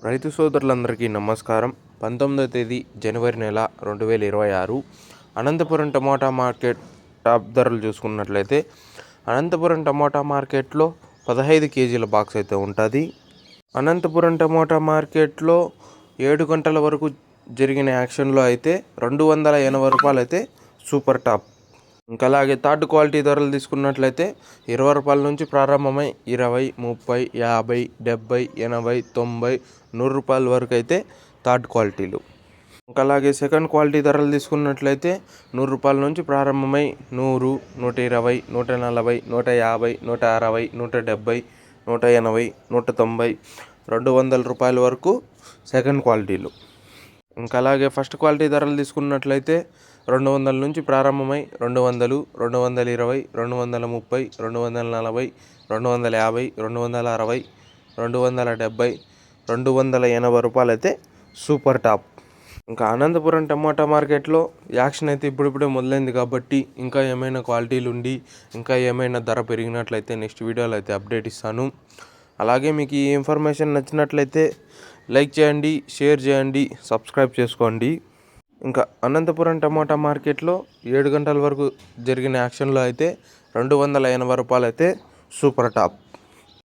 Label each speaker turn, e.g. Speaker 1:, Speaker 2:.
Speaker 1: రైతు సోదరులందరికీ నమస్కారం. 19వ తేదీ జనవరి నెల 2026 అనంతపురం టమోటా మార్కెట్ టాప్ ధరలు చూసుకున్నట్లయితే అనంతపురం టమోటా మార్కెట్లో 15 కేజీల బాక్స్ అయితే ఉంటుంది. అనంతపురం టమోటా మార్కెట్లో 7 గంటల వరకు జరిగిన యాక్షన్లో అయితే 280 రూపాయలు అయితే సూపర్ టాప్. ఇంకా అలాగే థర్డ్ క్వాలిటీ ధరలు తీసుకున్నట్లయితే 20 రూపాయల నుంచి ప్రారంభమై 20, 30, 50, 70, 80, 90, 100 రూపాయల వరకు అయితే థర్డ్ క్వాలిటీలు. ఇంకా అలాగే సెకండ్ క్వాలిటీ ధరలు తీసుకున్నట్లయితే 100 రూపాయల నుంచి ప్రారంభమై 100, 120, 140, 150, 160, 170, 180, 190, 200 రూపాయల వరకు సెకండ్ క్వాలిటీలు. ఇంకా అలాగే ఫస్ట్ క్వాలిటీ ధరలు తీసుకున్నట్లయితే 200 నుంచి ప్రారంభమై 200, 220, 230, 240, 250, 260, 270, 280 రూపాయలు అయితే సూపర్ టాప్. ఇంకా అనంతపురం టమాటా మార్కెట్లో యాక్షన్ అయితే ఇప్పుడిప్పుడే మొదలైంది కాబట్టి ఇంకా ఏమైనా క్వాలిటీలు ఉండి ఇంకా ఏమైనా ధర పెరిగినట్లయితే నెక్స్ట్ వీడియోలో అయితే అప్డేట్ ఇస్తాను. అలాగే మీకు ఈ ఇన్ఫర్మేషన్ నచ్చినట్లయితే లైక్ చేయండి, షేర్ చేయండి, సబ్స్క్రైబ్ చేసుకోండి. ఇంకా అనంతపురం టమోటా మార్కెట్లో 7 గంటల వరకు జరిగిన యాక్షన్లో అయితే 280 రూపాయలు అయితే సూపర్ టాప్.